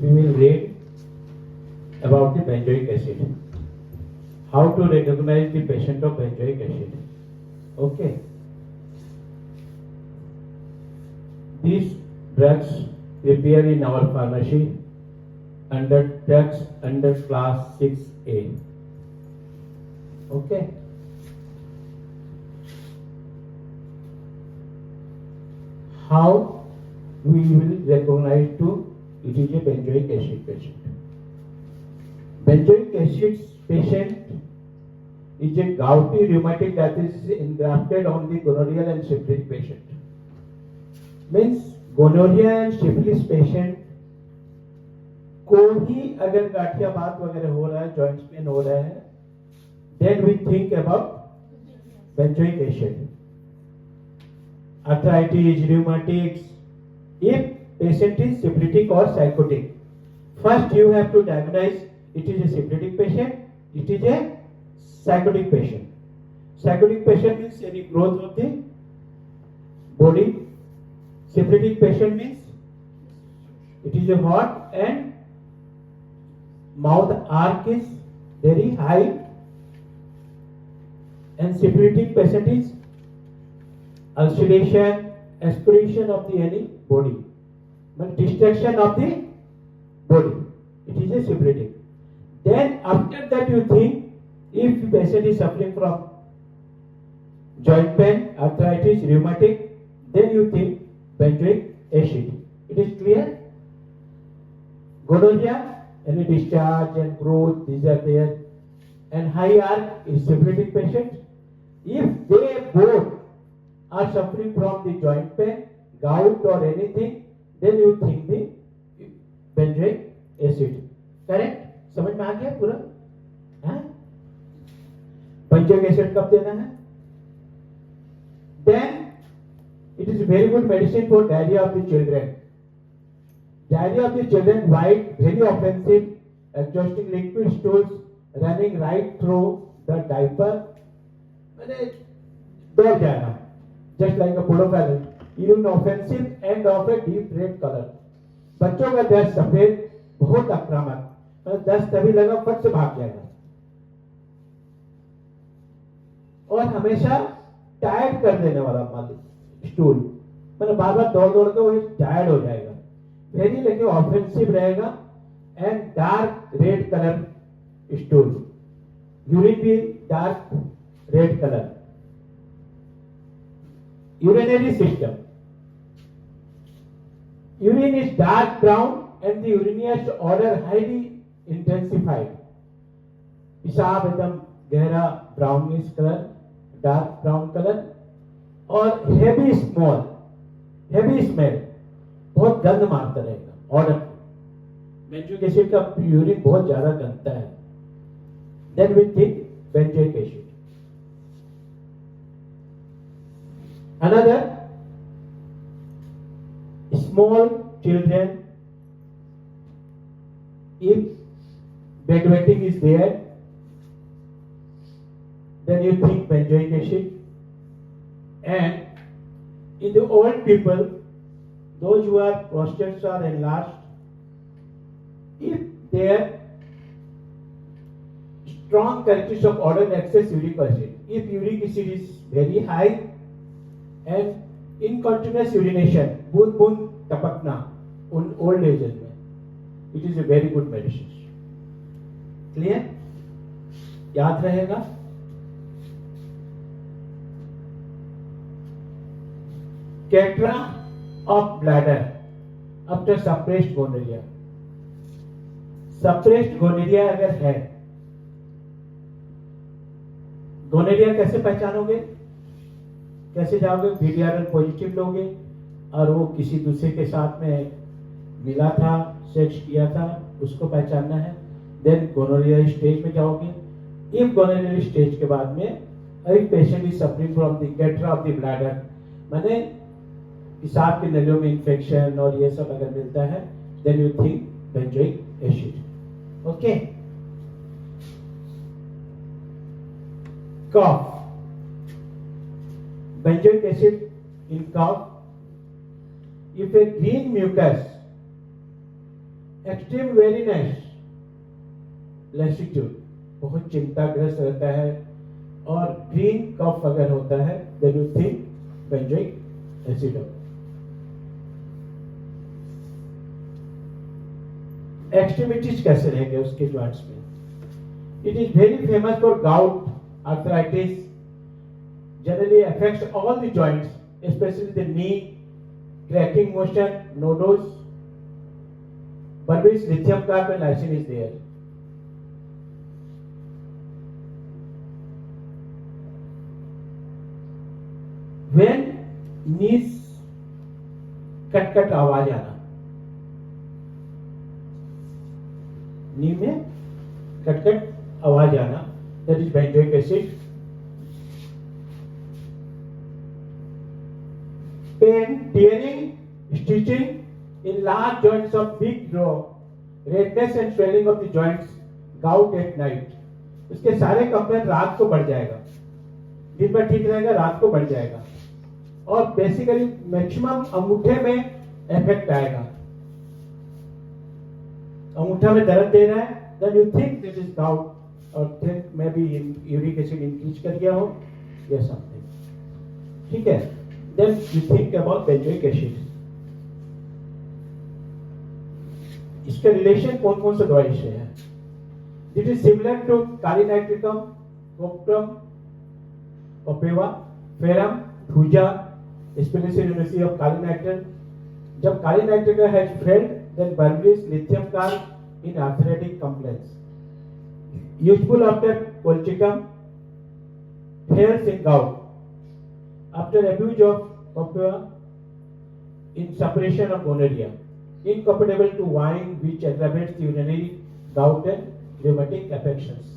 we will read about the benzoic acid. How to recognize the patient of benzoic acid. Okay. These drugs prepare in our pharmacy under drugs under class 6A. Okay. How we will recognize to it is a benzoic acid patient. Benzoic acid patient is a gouty rheumatic that is engrafted on the gonorrheal and syphilis patient. Means gonorrhea and syphilis patient को ही अगर गाठियाबात वगैरह हो रहा है, joints pain हो रहा है, then we think about benzoic acid. Arthritis, rheumatics. If patient is syphilitic or psychotic, first you have to diagnose it is a syphilitic patient, it is a psychotic patient. Psychotic patient means any growth of the body. Syphilitic patient means it is a hot and mouth arc is very high, and syphilitic patient is ulceration, aspiration of the any body, but distraction of the body. It is a syphilitic. Then after that you think if the patient is suffering from joint pain, arthritis, rheumatic, then you think benzoic acid. It is clear? Gonorrhea, any discharge and growth, these are there. And high arc is syphilitic patient. If they both are suffering from the joint pain, gout or anything, then you think the benzoic acid. Correct? समझ में आ गया पूरा? benzoic acid कब देना है? Then it is a very good medicine for diarrhea of the children. Diarrhea of the children, white, very offensive, exhausting liquid stools running right through the diaper. मैंने दौड़ जाना. Just like a podophile, even offensive and of a deep red color. बच्चों का दस्त सफेद, बहुत आक्रामक. दस्त तभी लगा फट से भाग जाएगा. और हमेशा टायर्ड कर देने वाला मालिक स्टूल. मैंने बार बार दौड़ दौड़ के वो टायर्ड हो जाएगा. वेरी लेकिन ऑफेंसिव रहेगा and dark red colour stool. Urine भी dark red colour. Urinary system. Urine is dark brown and the urinaceous order highly intensified. पेशाब एकदम गहरा brownish colour, dark brown colour और हेवी स्मेल, बहुत गंध मारता रहेगा. ऑर्डर बेंजोइक एसिड का यूरिन बहुत ज्यादा गंदता है. Then we think benzoic acid. Another, small children, if bedwetting is there, then you think benzoic acid. And in the old people, those who are prostates are enlarged, if their strong characteristics of order excess uric acid, if uric acid is very high, and incontinuous urination, बूंद बूंद टपकना उन old ages में, it is a very good medicine. Clear? याद रहेगा? Catarrh of bladder after suppressed gonorrhoea. Suppressed gonorrhoea अगर है, gonorrhoea कैसे पहचानोगे? कैसे जाओगे? VDRL पॉजिटिव लोगे और वो किसी दूसरे के साथ में मिला था, सेक्स किया था, उसको पहचानना है. देन गोनोरिया स्टेज में जाओगे. इफ गोनोरिया स्टेज के बाद में एक patient is suffering from the catarrh of the bladder, माने पेशाब की नलियों में इंफेक्शन और ये सब अगर मिलता है, then you think benzoic acid. Okay. Cough. Benzoic acid in cough. If a green mucus extreme weariness, lassitude, बहुत चिंताग्रस्त रहता है, और ग्रीन कफ अगर होता है then you think benzoic acid. Extremities कैसे रहेंगे उसके जॉइंट्स में? It is very famous for gout arthritis, generally affects all the joints, especially the knee, cracking motion, nodose, Berberis lithium carbon lysine is there. When knees कट आवाज आना, नी में cut आवाज आना, that is benzoic acid. Pain, tearing, stitching in large joints of big jaw, redness and swelling of the joints, gout at night. इसके सारे complaint रात को बढ़ जाएगा, दिन भर ठीक रहेगा, रात को बढ़ जाएगा, और बेसिकली मैक्सिमम अंगूठे में इफेक्ट आएगा। अंगूठा में दर्द दे रहा है, then you think this is gout, और think maybe uric acid increase कर गया हो या something, ठीक है, then you think about benzoic acid. इसका रिलेशन कौन कौन से दवाई से है? It is similar to kali nitricum, कोप्टम, ओपेवा, फेरम, धूजा, स्पेसिफिसिटी ऑफ कालीनाइट्रन. जब कालीनाइट्रिका has failed, then berberis lithium carb in arthritic complex, useful after colchicum, helps in gout, after abuse of copaiva in suppression of gonorrhoea, incompatible to wine which aggravates urinary gout and rheumatic affections.